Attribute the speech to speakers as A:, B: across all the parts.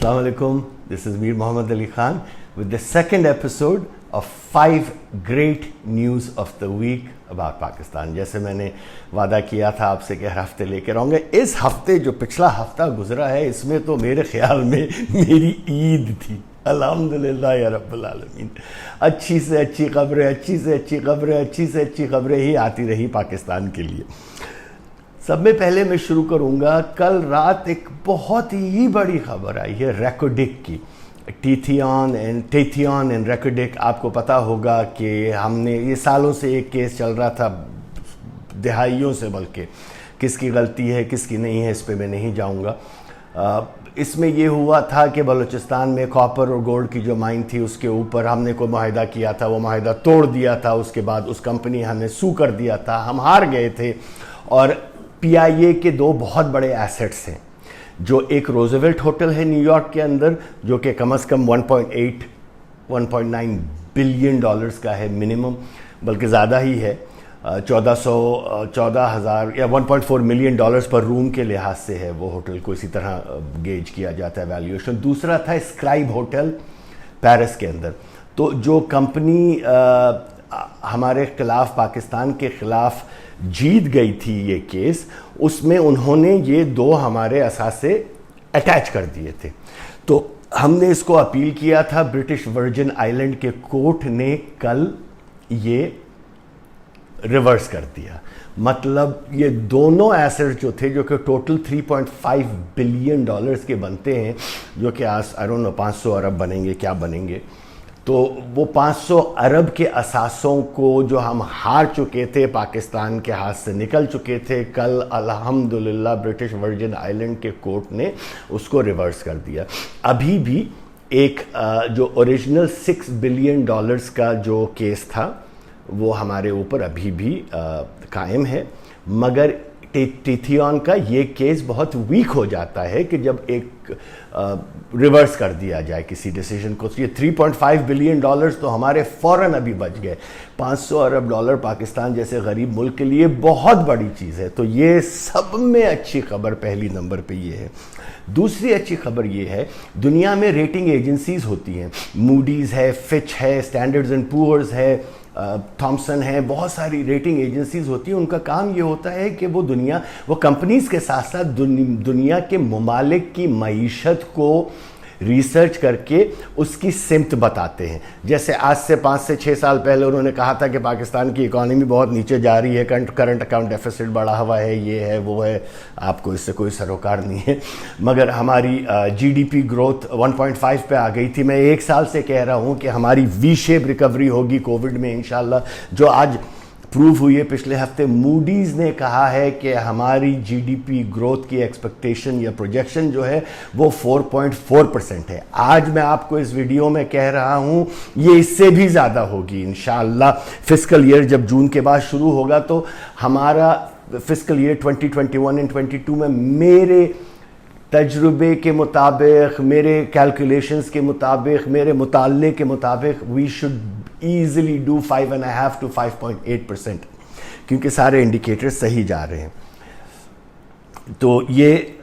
A: Assalamu alaikum. This is Mir Mohammad Ali Khan with the second episode of 5 great news of the week about Pakistan. जैसे मैंने वादा किया था आपसे कि हर हफ्ते लेकर आऊँगा, इस हफ्ते जो पिछला हफ्ता गुजरा है इसमें तो मेरे ख्याल में मेरी ईद थी। अल्हम्दुलिल्लाह या रब्बुल आलमीन। अच्छी से अच्छी खबरें, अच्छी से अच्छी खबरें, अच्छी से अच्छी खबरें ही आती रही पाकिस्तान के लिए। सब में पहले मैं शुरू करूंगा, कल रात एक बहुत ही बड़ी खबर आई है रेकोडिक की। टेथियन एंड रेकोडिक, आपको पता होगा कि हमने ये सालों से एक केस चल रहा था, दिहाइयों से, बल्कि किसकी गलती है किसकी नहीं है इस पे मैं नहीं जाऊंगा। इसमें ये हुआ था कि बलूचिस्तान में कॉपर और गोल्ड की जो माइन थी उसके ऊपर हमने कोई माहिदा किया था, वो माहिदा तोड़ दिया था। उसके बाद उस कंपनी हमें सू कर दिया था, हम हार गए थे। और PIA के 2 बहुत बड़े एसेट्स हैं, जो एक रोजवेल्ट होटल है न्यूयॉर्क के अंदर, जो कि कम से कम 1.9 बिलियन डॉलर्स का है मिनिमम, बल्कि ज़्यादा ही है। 14,000 या 1.4 मिलियन डॉलर्स पर रूम के लिहाज से है वो होटल को, इसी तरह गेज किया जाता है वैल्यूएशन। दूसरा था स्क्राइब होटल पेरिस के अंदर। तो जो कंपनी हमारे खिलाफ, पाकिस्तान के खिलाफ जीत गई थी ये केस, उसमें उन्होंने ये 2 हमारे असासे अटैच कर दिए थे। तो हमने इसको अपील किया था ब्रिटिश वर्जिन आइलैंड के कोर्ट ने कल ये रिवर्स कर दिया। मतलब ये दोनों एसेट्स जो थे, जो कि टोटल 3.5 बिलियन डॉलर्स के बनते हैं, जो कि आई डोंट नो 500 अरब बनेंगे क्या बनेंगे, तो वो 500 अरब के असासों को जो हम हार चुके थे, पाकिस्तान के हाथ से निकल चुके थे, कल अल्हम्दुलिल्लाह ब्रिटिश वर्जिन आइलैंड के कोर्ट ने उसको रिवर्स कर दिया। अभी भी एक जो ओरिजिनल 6 बिलियन डॉलर्स का जो केस था वो हमारे ऊपर अभी भी कायम है, मगर टेथियन का ये केस बहुत वीक हो जाता है कि जब एक रिवर्स कर दिया जाए किसी डिसीजन को। ये 3.5 बिलियन डॉलर्स तो हमारे फ़ौरन अभी बच गए। 500 अरब डॉलर पाकिस्तान जैसे गरीब मुल्क के लिए बहुत बड़ी चीज़ है। तो ये सब में अच्छी खबर पहली नंबर पे ये है। दूसरी अच्छी खबर ये है, दुनिया में रेटिंग एजेंसीज होती हैं, मूडीज़ है, फिच है, स्टैंडर्ड्स एंड पुअर्स है, थॉमसन है, बहुत सारी रेटिंग एजेंसीज होती हैं। उनका काम ये होता है कि वो कंपनीज के साथ साथ दुनिया के ममालिक की मईशत को रिसर्च करके उसकी सिमत बताते हैं। जैसे आज से 5 से 6 साल पहले उन्होंने कहा था कि पाकिस्तान की इकॉनमी बहुत नीचे जा रही है, करंट अकाउंट डेफिसिट बढ़ा हुआ है, ये है वो है, आपको इससे कोई सरोकार नहीं है। मगर हमारी GDP ग्रोथ 1.5 पे आ गई थी। मैं 1 साल से कह रहा हूँ कि हमारी वी शेप रिकवरी होगी कोविड में इंशाल्लाह, जो आज प्रूव हुई है। पिछले हफ्ते मूडीज़ ने कहा है कि हमारी GDP ग्रोथ की एक्सपेक्टेशन या प्रोजेक्शन जो है वो 4.4% है। आज मैं आपको इस वीडियो में कह रहा हूँ ये इससे भी ज़्यादा होगी इंशाअल्लाह। फिस्कल ईयर जब जून के बाद शुरू होगा तो हमारा फिस्कल ईयर 2021 एंड 22 में मेरे तजुर्बे के मुताबिक, मेरे कैलकुलेशंस के मुताबिक, मेरे मुताले के मुताबिक we should easily do 5.5 to 5.8%, क्योंकि सारे इंडिकेटर सही जा रहे हैं। तो ये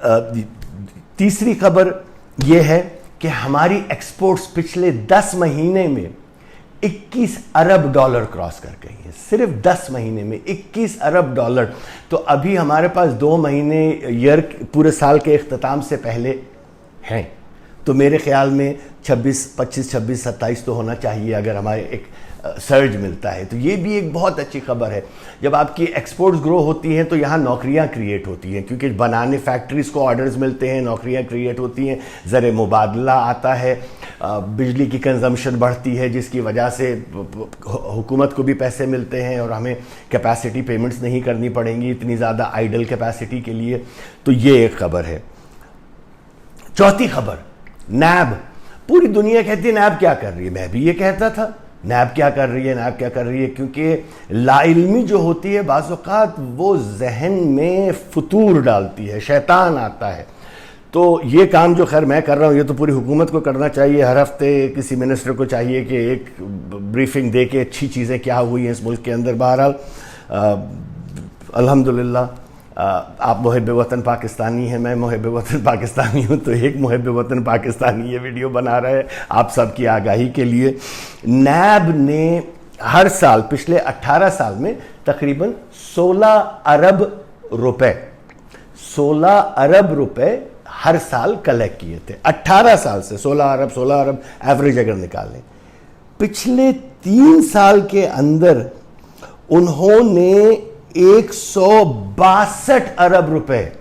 A: तीसरी खबर ये है कि हमारी एक्सपोर्ट्स पिछले 10 महीने में 21 अरब डॉलर क्रॉस कर गई है। सिर्फ 10 महीने में 21 अरब डॉलर। तो अभी हमारे पास 2 महीने ईयर पूरे साल के इख्तिताम से पहले हैं। तो मेरे ख्याल में 25, 26, 27 तो होना चाहिए अगर हमारे एक सर्ज मिलता है। तो ये भी एक बहुत अच्छी खबर है। जब आपकी एक्सपोर्ट्स ग्रो होती हैं तो यहाँ नौकरियाँ क्रिएट होती हैं, क्योंकि बनाने फैक्ट्रीज़ को ऑर्डर्स मिलते हैं, नौकरियाँ क्रिएट होती हैं, ज़र मुबादला आता है, बिजली की कंजम्पशन बढ़ती है, जिसकी वजह से हुकूमत को भी पैसे मिलते हैं और हमें कैपेसिटी पेमेंट्स नहीं करनी पड़ेंगी इतनी ज़्यादा आइडल कैपेसिटी के लिए। तो ये एक खबर है। चौथी खबर, नैब। पूरी दुनिया कहती है नैब क्या कर रही है, मैं भी ये कहता था नैब क्या कर रही है, नैब क्या कर रही है, क्योंकि लाइल्मी जो होती है बाज़ औक़ात वो जहन में फतूर डालती है, शैतान आता है। तो ये काम जो खैर मैं कर रहा हूँ ये तो पूरी हुकूमत को करना चाहिए। हर हफ्ते किसी मिनिस्टर को चाहिए कि एक ब्रीफिंग दे के अच्छी चीज़ें क्या हुई हैं इस मुल्क के अंदर। बहरहाल अल्हम्दुलिल्लाह आप मुहिब वतन पाकिस्तानी हैं, मैं मुहिब वतन पाकिस्तानी हूँ, तो एक मुहिब वतन पाकिस्तानी ये वीडियो बना रहा है आप सबकी आगाही के लिए। नैब ने हर साल पिछले 18 साल में तकरीबन 16 अरब रुपए हर साल कलेक्ट किए थे। 18 साल से 16 अरब एवरेज अगर निकालें। पिछले 3 साल के अंदर उन्होंने 162 अरब रुपए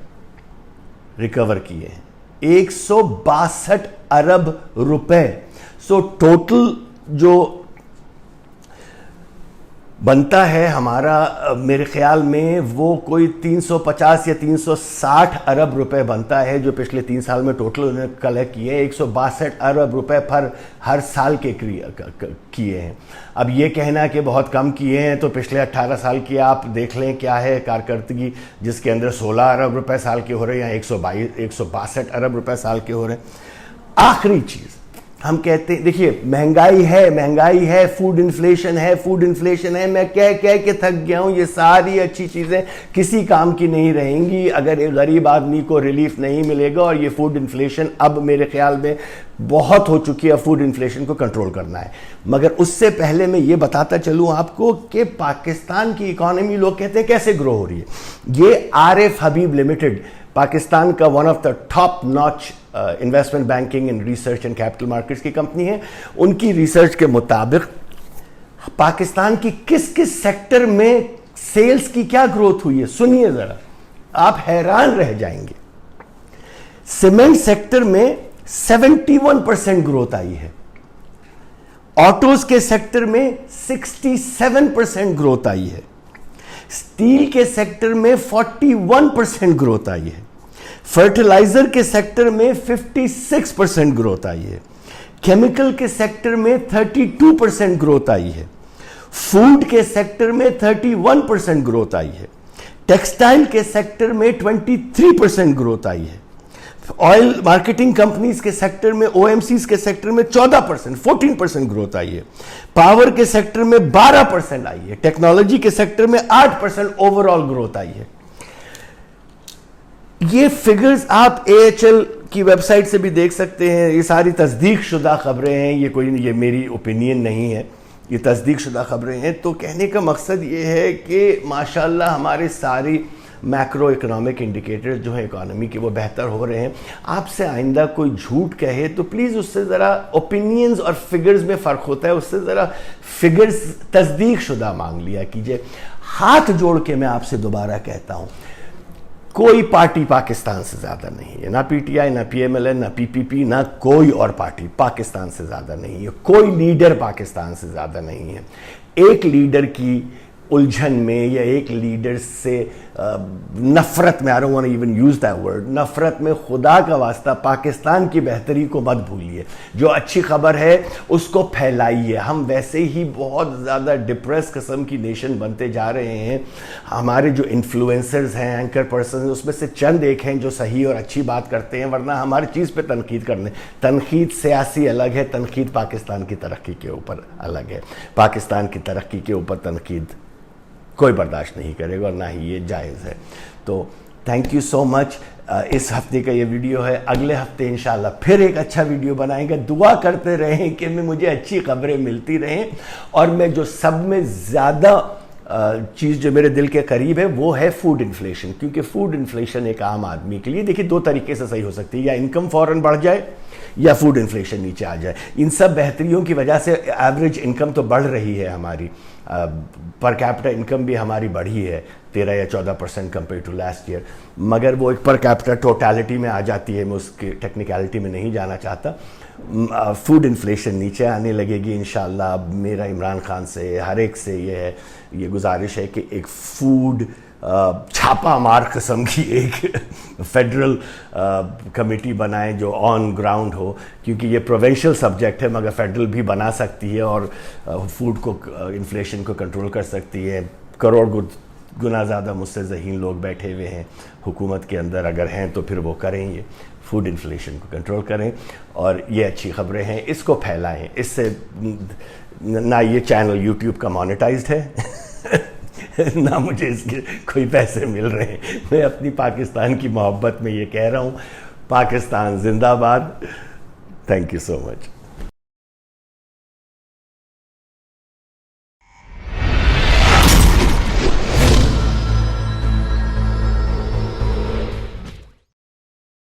A: रिकवर किए हैं। 162 अरब रुपए। सो टोटल जो बनता है हमारा, मेरे ख्याल में वो कोई 350 या 360 अरब रुपए बनता है, जो पिछले 3 साल में टोटल उन्होंने कलेक्ट किए। 162 अरब रुपए पर हर साल के किए हैं। अब ये कहना कि बहुत कम किए हैं, तो पिछले 18 साल की आप देख लें क्या है कारकर्दगी, जिसके अंदर 16 अरब रुपए साल के हो रहे हैं या 162 अरब रुपए साल के हो रहे हैं। आखिरी चीज़ हम कहते हैं, देखिए महंगाई है, फूड इन्फ्लेशन है, मैं कह के थक गया हूं। ये सारी अच्छी चीज़ें किसी काम की नहीं रहेंगी अगर एक गरीब आदमी को रिलीफ नहीं मिलेगा। और ये फूड इन्फ्लेशन अब मेरे ख्याल में बहुत हो चुकी है। फूड इन्फ्लेशन को कंट्रोल करना है। मगर उससे पहले मैं ये बताता चलूँ आपको कि पाकिस्तान की इकॉनमी, लोग कहते हैं कैसे ग्रो हो रही है। ये आरिफ हबीब लिमिटेड, पाकिस्तान का one of the top notch investment banking and research and capital markets की कंपनी है। उनकी रिसर्च के मुताबिक पाकिस्तान की किस किस सेक्टर में सेल्स की क्या ग्रोथ हुई है, सुनिए जरा, आप हैरान रह जाएंगे। सीमेंट सेक्टर में 71% ग्रोथ आई है। ऑटोज के सेक्टर में 67% ग्रोथ आई है। स्टील के सेक्टर में 41% ग्रोथ आई है। फर्टिलाइजर के सेक्टर में 56% ग्रोथ आई है। केमिकल के सेक्टर में 32% ग्रोथ आई है। फूड के सेक्टर में 31% ग्रोथ आई है। टेक्सटाइल के सेक्टर में 23% ग्रोथ आई है। ऑयल मार्केटिंग कंपनीज के सेक्टर में, ओएमसीज के सेक्टर में 14% ग्रोथ आई है। पावर के सेक्टर में 12% आई है। टेक्नोलॉजी के सेक्टर में 8% ओवरऑल ग्रोथ आई है। ये फिगर्स आप एएचएल की वेबसाइट से भी देख सकते हैं। ये सारी तस्दीक शुदा खबरें हैं, ये मेरी ओपिनियन नहीं है, ये तस्दीक शुदा खबरें हैं। तो कहने का मकसद ये है कि माशाल्लाह हमारे सारी मैक्रो इकोनॉमिक इंडिकेटर्स जो है इकोनॉमी के, वो बेहतर हो रहे हैं। आपसे आइंदा कोई झूठ कहे तो प्लीज़ उससे ज़रा, ओपिनियंस और फिगर्स में फ़र्क होता है, उससे ज़रा फिगर्स तस्दीक शुदा मांग लिया कीजिए। हाथ जोड़ के मैं आपसे दोबारा कहता हूँ, कोई पार्टी पाकिस्तान से ज़्यादा नहीं है। ना पीटीआई, ना पीएमएलएन, ना पीपीपी, ना कोई और पार्टी पाकिस्तान से ज़्यादा नहीं है। कोई लीडर पाकिस्तान से ज़्यादा नहीं है। एक लीडर की उलझन में या एक लीडर से नफरत में, I don't want to even use that word, नफरत में खुदा का वास्ता पाकिस्तान की बेहतरी को मत भूलिए। जो अच्छी खबर है उसको फैलाइए। हम वैसे ही बहुत ज़्यादा डिप्रेस किस्म की नेशन बनते जा रहे हैं। हमारे जो इन्फ्लुएंसर्स हैं, एंकर पर्सन, उसमें से चंद एक हैं जो सही और अच्छी बात करते हैं, वरना हमारी चीज़ पे तनकीद करने। तनकीद सियासी अलग है, तनकीद पाकिस्तान की तरक्की के ऊपर अलग है। पाकिस्तान की तरक्की के ऊपर तनकीद कोई बर्दाश्त नहीं करेगा और ना ही ये जायज़ है। तो थैंक यू सो मच। इस हफ्ते का ये वीडियो है। अगले हफ्ते इंशाल्लाह फिर एक अच्छा वीडियो बनाएंगे। दुआ करते रहें कि मुझे अच्छी खबरें मिलती रहें। और मैं जो सब में ज़्यादा चीज़ जो मेरे दिल के करीब है वो है फूड इन्फ्लेशन। क्योंकि फूड इन्फ्लेशन एक आम आदमी के लिए, देखिए, 2 तरीके से सही हो सकती है, या इनकम फ़ौरन बढ़ जाए या फूड इन्फ्लेशन नीचे आ जाए। इन सब बेहतरियों की वजह से एवरेज इनकम तो बढ़ रही है हमारी, पर कैपिटा इनकम भी हमारी बढ़ी है 13 या 14% कंपेयर टू लास्ट ईयर। मगर वो एक पर कैपिटा टोटलिटी में आ जाती है, मैं उसकी टेक्निकलिटी में नहीं जाना चाहता। फूड इन्फ्लेशन नीचे आने लगेगी इंशाल्लाह। अब मेरा इमरान खान से, हर एक से ये गुजारिश है कि एक फूड छापा मार किस्म की एक फेडरल कमेटी बनाएं जो ऑन ग्राउंड हो। क्योंकि ये प्रोविंशियल सब्जेक्ट है, मगर फेडरल भी बना सकती है और फूड को, इन्फ्लेशन को कंट्रोल कर सकती है। करोड़ गुना ज़्यादा मुझसे ज़हीन लोग बैठे हुए हैं हुकूमत के अंदर, अगर हैं तो फिर वो करें, ये फूड इन्फ्लेशन को कंट्रोल करें। और ये अच्छी खबरें हैं, इसको फैलाएं। इससे ना ये चैनल यूट्यूब का मोनेटाइज्ड है ना मुझे इसके कोई पैसे मिल रहे हैं। मैं अपनी पाकिस्तान की मोहब्बत में ये कह रहा हूँ, पाकिस्तान जिंदाबाद। Thank you so much.